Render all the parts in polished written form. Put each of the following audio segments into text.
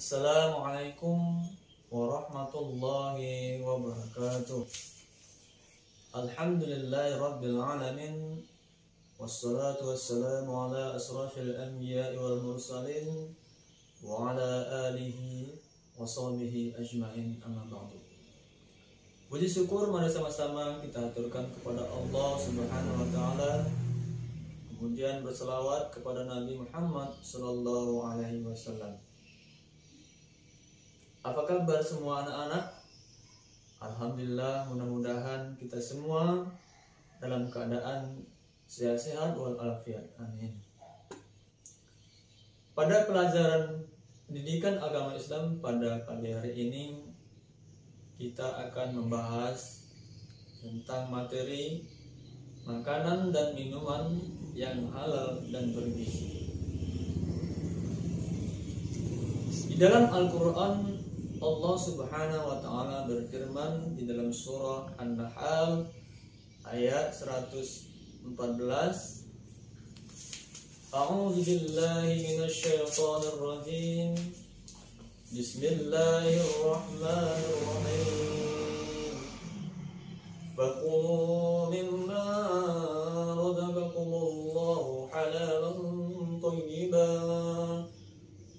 Assalamualaikum warahmatullahi wabarakatuh. Alhamdulillahi rabbil alamin. Wassalatu wassalamu ala asrafil anbiya'i wal mursalin wa ala alihi wa sahbihi ajma'in, amma ba'du. Puji syukur mari sama-sama kita aturkan kepada Allah Subhanahu wa taala. Kemudian berselawat kepada Nabi Muhammad sallallahu alaihi wasallam. Apa kabar semua anak-anak? Alhamdulillah, mudah-mudahan kita semua dalam keadaan sehat-sehat walafiat. Amin. Pada pelajaran pendidikan agama Islam pada pagi hari ini, kita akan membahas tentang materi makanan dan minuman yang halal dan bergizi. Di dalam Al-Quran, Allah Subhanahu wa taala berfirman di dalam surah An-Nahl ayat 114, A'udzu billahi minasy syaithanir rajim. Bismillahirrahmanirrahim. Fakulu mimma razaqakumullahu halalan thayyiban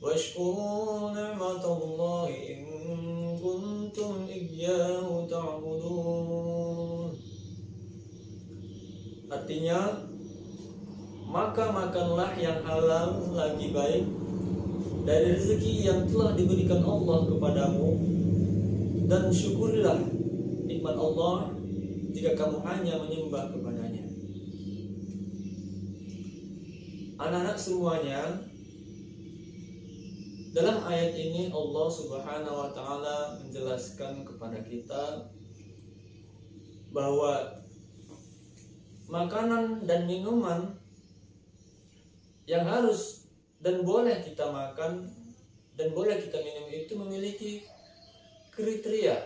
washkuru ni'matallahi in kuntum iyyahu ta'budun. Artinya, maka makanlah yang halal lagi baik dari rezeki yang telah diberikan Allah kepadamu, dan syukurilah nikmat Allah jika kamu hanya menyembah kepadanya. Anak-anak semuanya, dalam ayat ini Allah Subhanahu wa taala menjelaskan kepada kita bahwa makanan dan minuman yang harus dan boleh kita makan dan boleh kita minum itu memiliki kriteria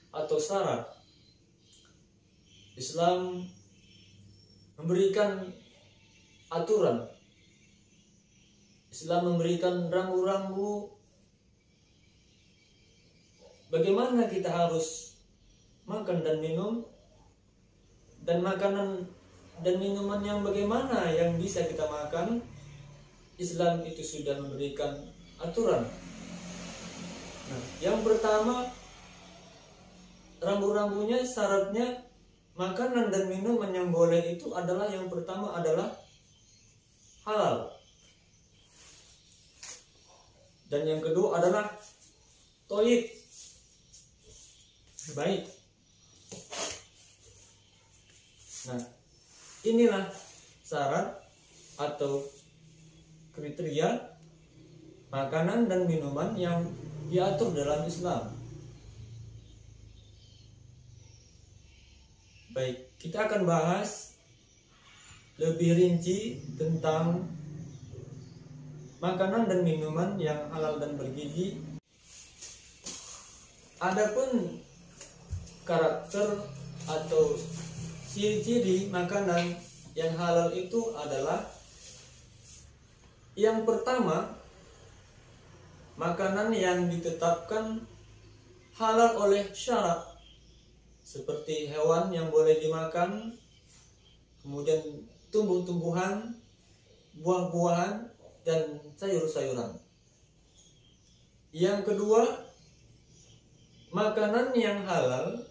atau syarat. Islam memberikan aturan. Islam memberikan rambu-rambu bagaimana kita harus makan dan minum, dan makanan dan minuman yang bagaimana yang bisa kita makan. Islam itu sudah memberikan aturan. Nah, yang pertama, rambu-rambunya, syaratnya, makanan dan minuman yang boleh itu adalah, yang pertama adalah halal. Dan yang kedua adalah thayyib, baik. Nah, inilah syarat atau kriteria makanan dan minuman yang diatur dalam Islam. Baik, kita akan bahas lebih rinci tentang makanan dan minuman yang halal dan bergizi. Adapun karakter atau ciri-ciri makanan yang halal itu adalah, yang pertama, makanan yang ditetapkan halal oleh syarak, seperti hewan yang boleh dimakan, kemudian tumbuh-tumbuhan, buah-buahan, dan sayur-sayuran. Yang kedua, makanan yang halal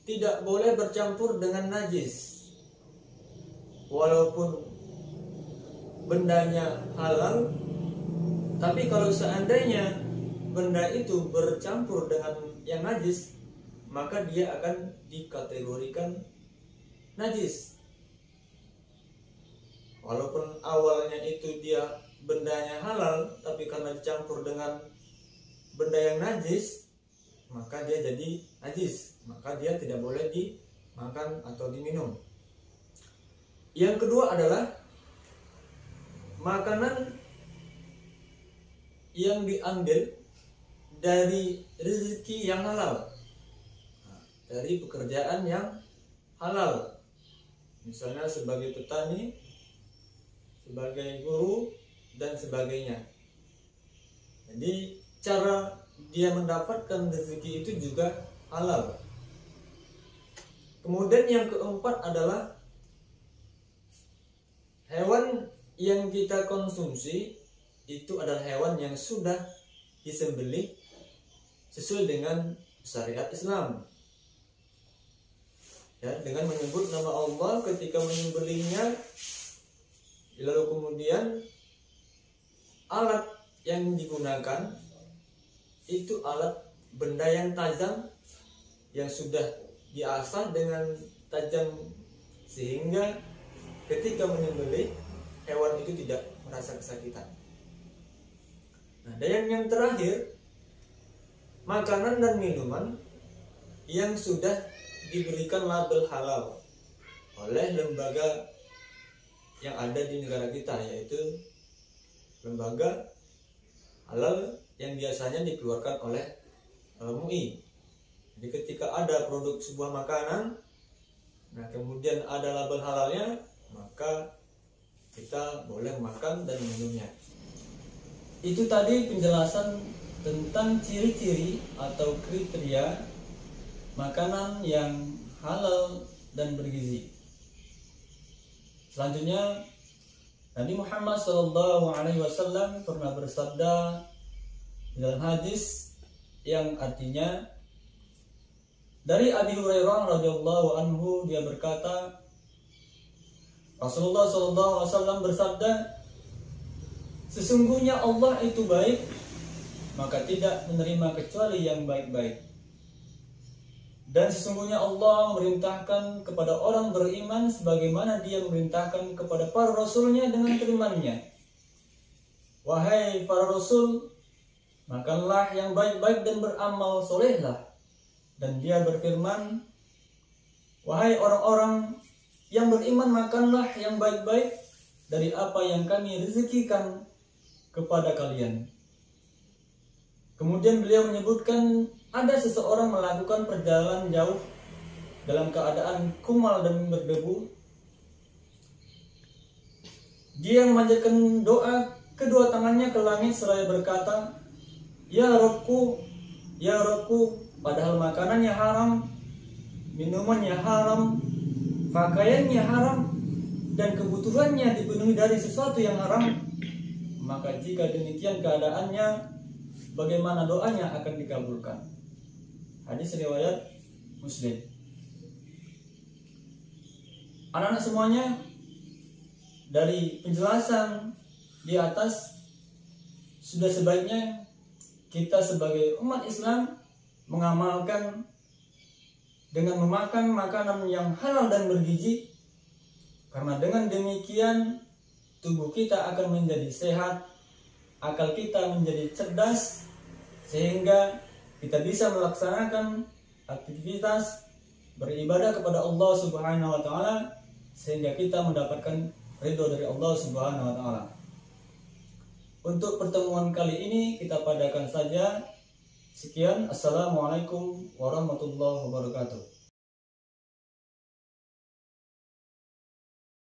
tidak boleh bercampur dengan najis. Walaupun bendanya halal, tapi kalau seandainya benda itu bercampur dengan yang najis, maka dia akan dikategorikan najis. Walaupun awalnya itu dia bendanya halal, tapi karena dicampur dengan benda yang najis, maka dia jadi najis, maka dia tidak boleh dimakan atau diminum. Yang kedua adalah makanan yang diambil dari rezeki yang halal, dari pekerjaan yang halal. Misalnya sebagai petani, sebagai guru, dan sebagainya. Jadi cara dia mendapatkan rezeki itu juga halal. Kemudian yang keempat adalah hewan yang kita konsumsi itu adalah hewan yang sudah disembelih sesuai dengan syariat Islam. Ya, dengan menyebut nama Allah ketika menyembelihnya, lalu kemudian alat yang digunakan itu alat benda yang tajam yang sudah diasah dengan tajam sehingga ketika menyembelih hewan itu tidak merasa kesakitan. Nah, dan yang terakhir, makanan dan minuman yang sudah diberikan label halal oleh lembaga yang ada di negara kita, yaitu lembaga halal yang biasanya dikeluarkan oleh MUI. Jadi ketika ada produk sebuah makanan, nah kemudian ada label halalnya, maka kita boleh makan dan minumnya. Itu tadi penjelasan tentang ciri-ciri atau kriteria makanan yang halal dan bergizi. Selanjutnya, Nabi Muhammad SAW pernah bersabda dalam hadis yang artinya, dari Abi Hurairah radhiyallahu anhu, dia berkata, Rasulullah SAW bersabda, sesungguhnya Allah itu baik, maka tidak menerima kecuali yang baik-baik. Dan sesungguhnya Allah memerintahkan kepada orang beriman sebagaimana dia memerintahkan kepada para rasulnya dengan firman-Nya. Wahai para rasul, makanlah yang baik-baik dan beramal solehlah. Dan dia berfirman, wahai orang-orang yang beriman, makanlah yang baik-baik dari apa yang kami rezekikan kepada kalian. Kemudian beliau menyebutkan, ada seseorang melakukan perjalanan jauh dalam keadaan kumal dan berdebu. Dia memanjatkan doa kedua tangannya ke langit seraya berkata, Ya Rabbku, Ya Rabbku, padahal makanannya haram, minumannya haram, pakaiannya haram, dan kebutuhannya dipenuhi dari sesuatu yang haram. Maka jika demikian keadaannya, bagaimana doanya akan dikabulkan? Hadis riwayat Muslim. Anak-anak semuanya, dari penjelasan di atas, sudah sebaiknya kita sebagai umat Islam mengamalkan dengan memakan makanan yang halal dan bergizi, karena dengan demikian tubuh kita akan menjadi sehat, akal kita menjadi cerdas, sehingga kita bisa melaksanakan aktivitas beribadah kepada Allah Subhanahu wa taala, sehingga kita mendapatkan ridho dari Allah Subhanahu wa taala. Untuk pertemuan kali ini kita padakan saja. Sekian, assalamualaikum warahmatullahi wabarakatuh.